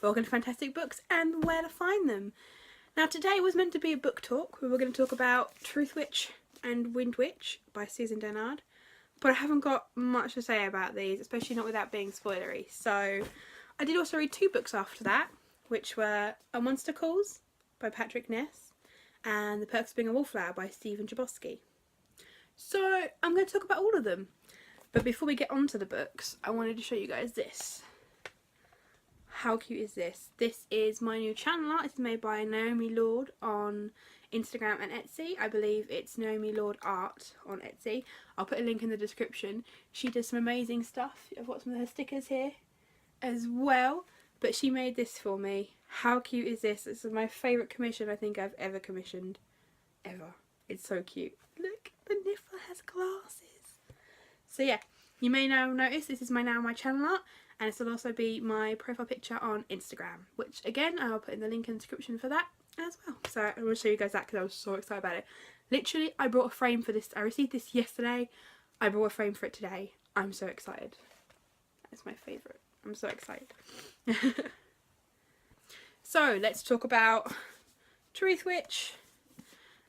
Welcome to Fantastic Books and where to find them. Now today was meant to be a book talk. We were going to talk about Truthwitch and Windwitch by Susan Dennard, but I haven't got much to say about these, especially not without being spoilery. So I did also read two books after that, which were A Monster Calls by Patrick Ness and The Perks of Being a Wallflower by Stephen Chbosky. So I'm going to talk about all of them. But before we get on to the books, I wanted to show you guys this. How cute is this? This is my new channel art. It's made by Naomi Lord on Instagram and Etsy. I believe it's Naomi Lord Art on Etsy. I'll put a link in the description. She does some amazing stuff. I've got some of her stickers here as well. But she made this for me. How cute is this? This is my favourite commission I think I've ever commissioned. Ever. It's so cute. Look, the Niffler has glasses. So yeah, you may now notice this is my channel art, and this will also be my profile picture on Instagram, which again I'll put in the link in the description for that as well. So I want to show you guys that because I was so excited about it. Literally, I brought a frame for this. I received this yesterday. I brought a frame for it today. I'm so excited. That's my favourite. I'm so excited. So let's talk about Truthwitch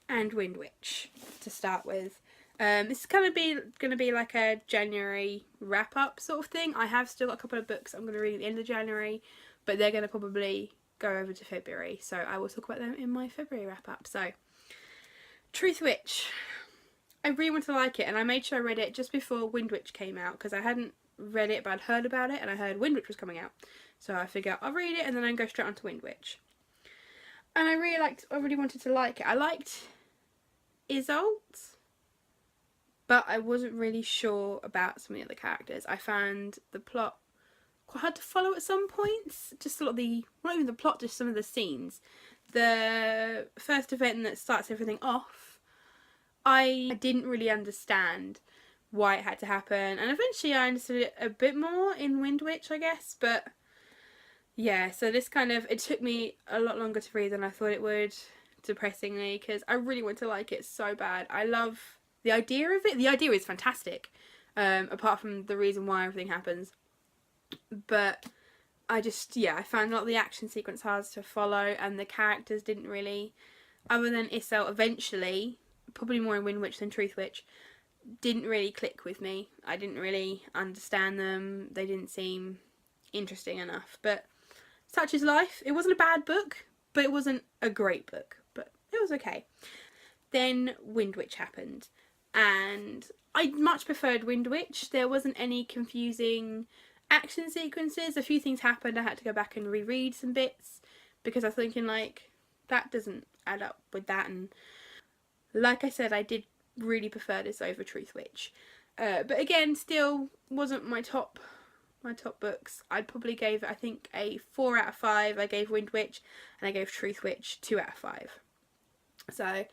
and Windwitch to start with. This is going to be like a January wrap up sort of thing. I have still got a couple of books I'm going to read at the end of January, but they're going to probably go over to February, so I will talk about them in my February wrap up. So Truthwitch, I really want to like it, and I made sure I read it just before Windwitch came out because I hadn't read it, but I'd heard about it and I heard Windwitch was coming out, so I figured I'll read it and then I go straight on to Windwitch. And I really wanted to like it. I liked Isolde, but I wasn't really sure about some of the other characters. I found the plot quite hard to follow at some points. Just a lot of the, not even the plot, just some of the scenes. The first event that starts everything off, I didn't really understand why it had to happen. And eventually I understood it a bit more in Windwitch, I guess. But yeah, so this it took me a lot longer to read than I thought it would, depressingly, because I really want to like it so bad. I love the idea of it. The idea is fantastic, apart from the reason why everything happens. But I found a lot of the action sequence hard to follow, and the characters didn't really, other than Isolde eventually, probably more in Windwitch than Truthwitch, didn't really click with me. I didn't really understand them. They didn't seem interesting enough. But such is life. It wasn't a bad book, but it wasn't a great book. But it was okay. Then Windwitch happened, and I much preferred Windwitch. There wasn't any confusing action sequences. A few things happened. I had to go back and reread some bits because I was thinking, like, that doesn't add up with that. And like I said, I did really prefer this over Truthwitch. But again, still wasn't my top books. I'd probably gave it, I think, a 4 out of 5. I gave Windwitch, and I gave Truthwitch 2 out of 5. So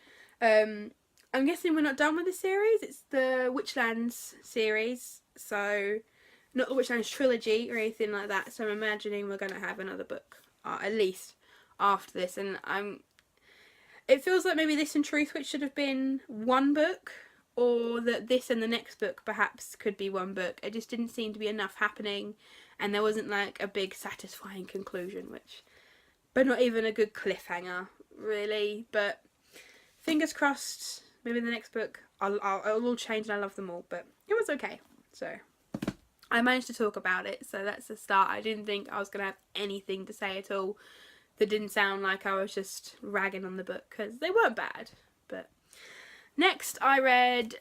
I'm guessing we're not done with the series. It's the Witchlands series, so not the Witchlands trilogy or anything like that. So I'm imagining we're going to have another book, at least after this. And it feels like maybe this and Truthwitch should have been one book, or that this and the next book perhaps could be one book. It just didn't seem to be enough happening, and there wasn't like a big satisfying conclusion, but not even a good cliffhanger really. But fingers crossed, maybe the next book I'll all change and I love them all. But it was okay. So I managed to talk about it, so that's a start. I didn't think I was going to have anything to say at all that didn't sound like I was just ragging on the book, because they weren't bad. But next I read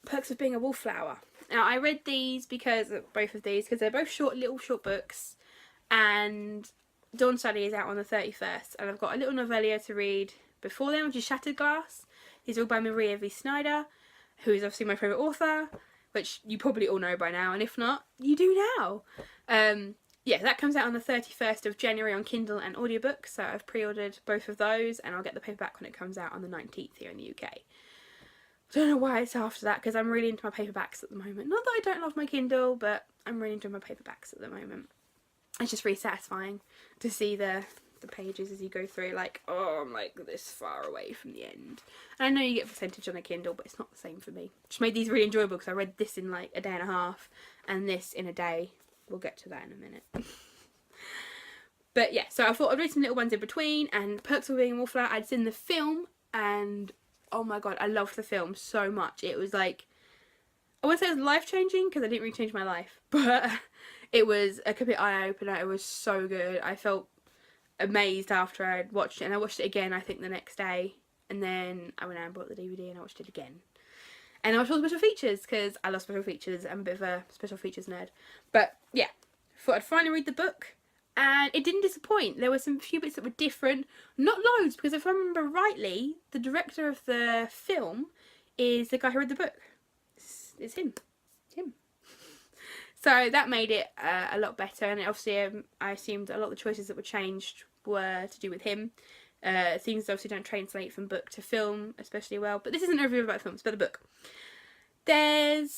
Perks of Being a Wallflower. Now I read these because they're both little short books, and Dawn Study is out on the 31st, and I've got a little novella to read before then, which is Shattered Glass. These are all by Maria V. Snyder, who is obviously my favourite author, which you probably all know by now, and if not, you do now. Yeah, that comes out on the 31st of January on Kindle and audiobook, so I've pre-ordered both of those, and I'll get the paperback when it comes out on the 19th here in the UK. I don't know why it's after that, because I'm really into my paperbacks at the moment. Not that I don't love my Kindle, but I'm really into my paperbacks at the moment. It's just really satisfying to see the pages as you go through, like, oh, I'm like this far away from the end. And I know you get a percentage on a Kindle, but it's not the same for me. Which made these really enjoyable, because I read this in like a day and a half, and this in a day. We'll get to that in a minute. But yeah, so I thought I'd read some little ones in between, and Perks of Being a Wallflower, I'd seen the film, and oh my god, I loved the film so much. It was like, I wouldn't say it was life-changing, because I didn't really change my life, but it was a complete eye-opener. It was so good. I felt amazed after I'd watched it, and I watched it again, I think, the next day, and then I went out and bought the DVD, and I watched it again. And I watched all the special features, because I love special features. I'm a bit of a special features nerd. But yeah, thought I'd finally read the book, and it didn't disappoint. There were some few bits that were different, not loads, because if I remember rightly, the director of the film is the guy who read the book. It's him. So that made it a lot better, and obviously I assumed a lot of the choices that were changed were to do with him. Things obviously don't translate from book to film especially well, but this isn't a review about films, but the book. It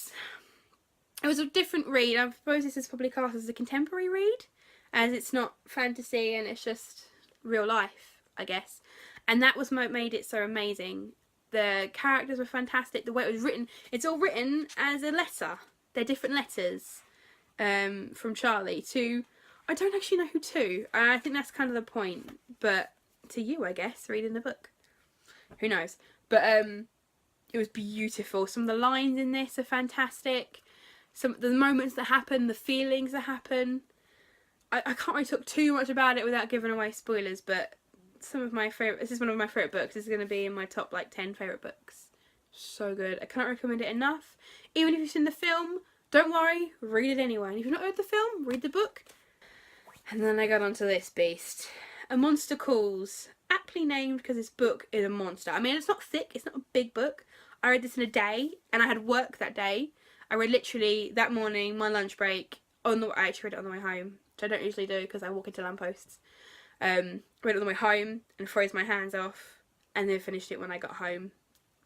was a different read. I suppose this is probably classed as a contemporary read, as it's not fantasy and it's just real life, I guess. And that was what made it so amazing. The characters were fantastic. The way it was written, it's all written as a letter. They're different letters from Charlie to, I don't actually know who to. I think that's kind of the point, but to you, I guess, reading the book. Who knows? But it was beautiful. Some of the lines in this are fantastic. Some of the moments that happen, the feelings that happen. I can't really talk too much about it without giving away spoilers, but some of my favourite, this is one of my favourite books. This is going to be in my top like 10 favourite books. So good. I can't recommend it enough. Even if you've seen the film, don't worry, read it anyway. And if you've not read the film, read the book. And then I got onto this beast. A Monster Calls. Aptly named because this book is a monster. I mean, it's not thick, it's not a big book. I read this in a day, and I had work that day. I read literally that morning, my lunch break, I actually read it on the way home, which I don't usually do because I walk into lampposts. Read it on the way home and froze my hands off, and then finished it when I got home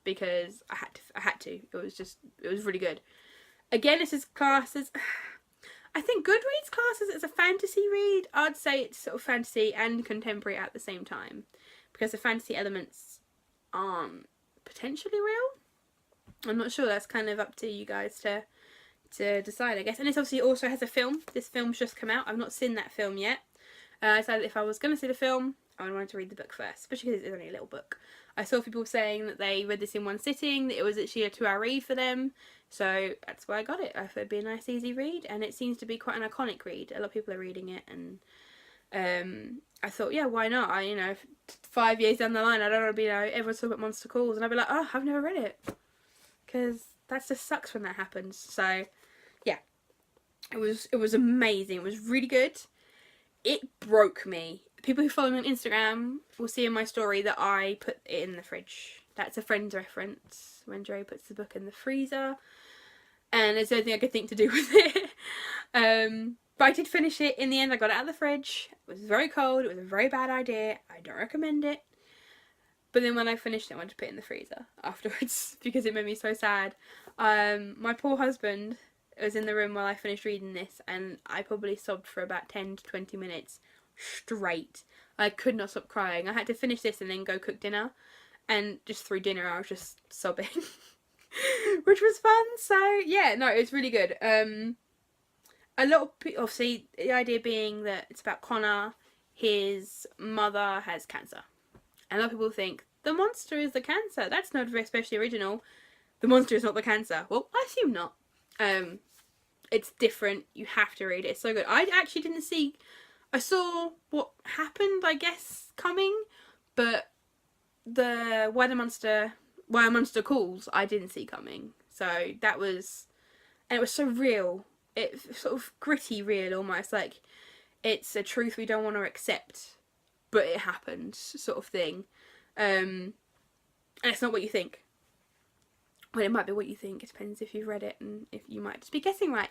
because I had to. It was really good. Again, this is classed as, I think Goodreads classes as a fantasy read. I'd say it's sort of fantasy and contemporary at the same time, because the fantasy elements aren't potentially real. I'm not sure. That's kind of up to you guys to decide, I guess. And this obviously also has a film. This film's just come out. I've not seen that film yet. I decided if I was going to see the film, I wanted to read the book first, especially because it's only a little book. I saw people saying that they read this in one sitting, that it was actually a 2-hour read for them, so that's why I got it. I thought it'd be a nice easy read, and it seems to be quite an iconic read. A lot of people are reading it, and I thought, yeah, why not? 5 years down the line, I don't want to be, everyone's talking about Monster Calls, and I'd be like, oh, I've never read it, because that just sucks when that happens. So yeah, it was amazing. It was really good. It broke me. People who follow me on Instagram will see in my story that I put it in the fridge. That's a Friends reference, when Joey puts the book in the freezer, and there's the only thing I could think to do with it. But I did finish it in the end. I got it out of the fridge. It was very cold. It was a very bad idea. I don't recommend it. But then when I finished it, I wanted to put it in the freezer afterwards because it made me so sad. My poor husband was in the room while I finished reading this, and I probably sobbed for about 10 to 20 minutes straight. I could not stop crying. I had to finish this and then go cook dinner, and just through dinner I was just sobbing, which was fun. So yeah, no, it's really good. A lot of people, obviously, the idea being that it's about Connor. His mother has cancer. And a lot of people think, the monster is the cancer. That's not especially original. The monster is not the cancer. Well, I assume not. It's different. You have to read it. It's so good. I actually didn't see... I saw what happened, I guess, coming. But the Why a Monster Calls, I didn't see coming. So that was... And it was so real. It sort of gritty real almost. Like, it's a truth we don't want to accept, but it happened, sort of thing. And it's not what you think. Well, it might be what you think. It depends if you've read it and if you might just be guessing right.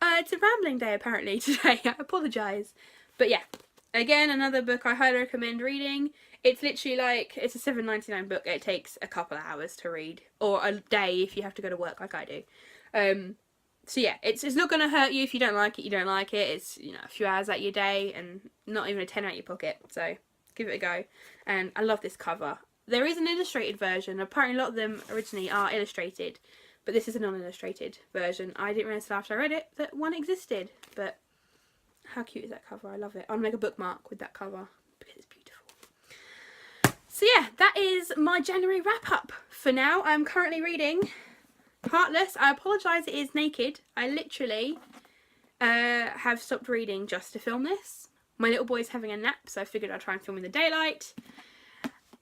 It's a rambling day apparently today. I apologise. But yeah, again, another book I highly recommend reading. It's literally like, it's a $7.99 book. It takes a couple of hours to read, or a day if you have to go to work like I do. So yeah, it's not going to hurt you. If you don't like it, you don't like it. It's, a few hours out your day and not even a 10 out your pocket. So give it a go. And I love this cover. There is an illustrated version. Apparently a lot of them originally are illustrated, but this is a non-illustrated version. I didn't realise until after I read it that one existed, but How cute is that cover? I love it. I'll make a bookmark with that cover because it's beautiful. So yeah, that is my January wrap up for now. I'm currently reading Heartless. I apologise, it is naked. I literally have stopped reading just to film this. My little boy's having a nap, so I figured I'd try and film in the daylight.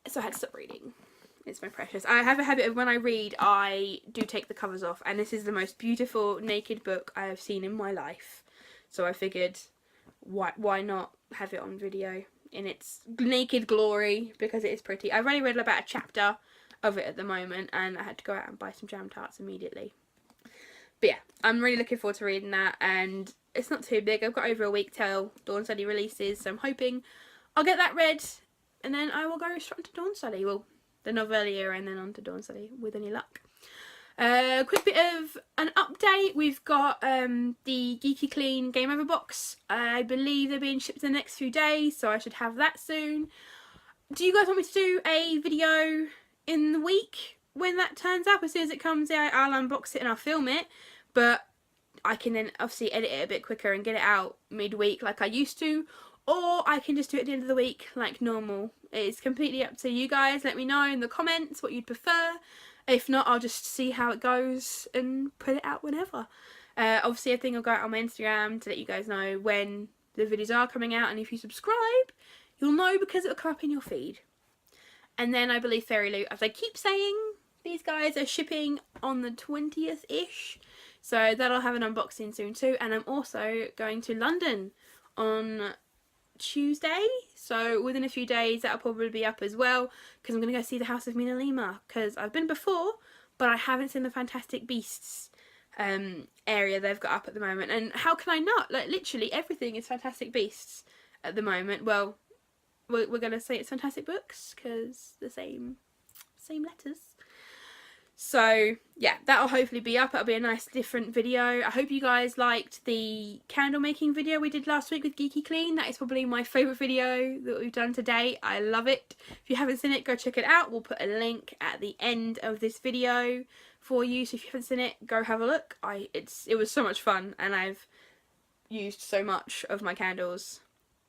So I had to stop reading. It's my precious. I have a habit of when I read, I do take the covers off. And this is the most beautiful naked book I have seen in my life. So I figured, why not have it on video in its naked glory, because it is pretty. I've only read about a chapter of it at the moment, and I had to go out and buy some jam tarts immediately. But yeah, I'm really looking forward to reading that, and it's not too big. I've got over a week till Dawn Study releases, so I'm hoping I'll get that read, and then I will go straight into Dawn Study. Well, the Novellia and then on to Dawn Study with any luck. Quick bit of an update. We've got the Geeky Clean Game Over box. I believe they're being shipped in the next few days, so I should have that soon. Do you guys want me to do a video in the week when that turns up? As soon as it comes out, I'll unbox it and I'll film it, but I can then obviously edit it a bit quicker and get it out midweek like I used to, or I can just do it at the end of the week like normal. It's completely up to you guys. Let me know in the comments what you'd prefer. If not, I'll just see how it goes and put it out whenever. Obviously, everything will go out on my Instagram to let you guys know when the videos are coming out, and if you subscribe, you'll know because it'll come up in your feed. And then I believe Fairy Loot, as I keep saying, these guys are shipping on the 20th-ish. So that'll have an unboxing soon too. And I'm also going to London on Tuesday, so within a few days that'll probably be up as well, because I'm going to go see the House of Mina Lima, because I've been before but I haven't seen the Fantastic Beasts area they've got up at the moment. And how can I not? Like, literally everything is Fantastic Beasts at the moment. Well, we're going to say it's Fantastic Books because the same letters. So yeah, that'll hopefully be up. It'll be a nice different video. I hope you guys liked the candle making video we did last week with Geeky Clean. That is probably my favourite video that we've done today. I love it. If you haven't seen it, go check it out. We'll put a link at the end of this video for you. So if you haven't seen it, go have a look. It was so much fun, and I've used so much of my candles.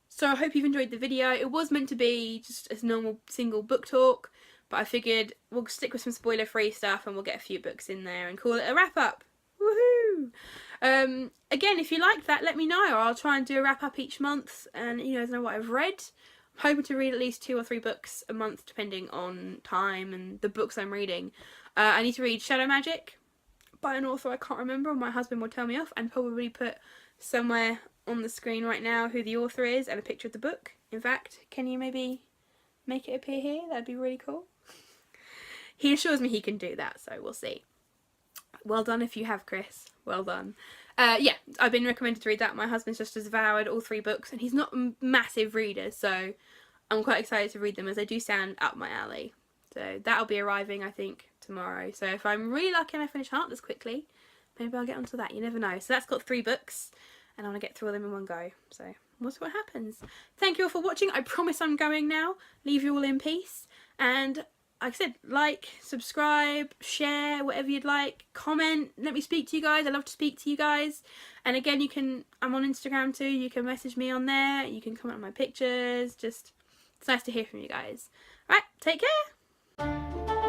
So I hope you've enjoyed the video. It was meant to be just a normal single book talk, but I figured we'll stick with some spoiler-free stuff and we'll get a few books in there and call it a wrap-up. Woohoo! Again, if you liked that, let me know. I'll try and do a wrap-up each month and you guys know what I've read. I'm hoping to read at least 2 or 3 books a month, depending on time and the books I'm reading. I need to read Shadow Magic by an author I can't remember, and my husband will tell me off, and probably put somewhere on the screen right now who the author is and a picture of the book. In fact, can you maybe make it appear here? That'd be really cool. He assures me he can do that, so we'll see. Well done if you have, Chris. Well done. Yeah, I've been recommended to read that. My husband's just devoured all 3 books, and he's not a massive reader, so I'm quite excited to read them as they do sound up my alley. So that'll be arriving, I think, tomorrow. So if I'm really lucky and I finish Heartless quickly, maybe I'll get onto that. You never know. So that's got 3 books, and I want to get through all them in one go. So we'll see what happens. Thank you all for watching. I promise I'm going now. Leave you all in peace. And like I said, like, subscribe, share, whatever you'd like, comment, let me speak to you guys. I love to speak to you guys. And again, I'm on Instagram too, you can message me on there, you can comment on my pictures, it's nice to hear from you guys. Right, take care!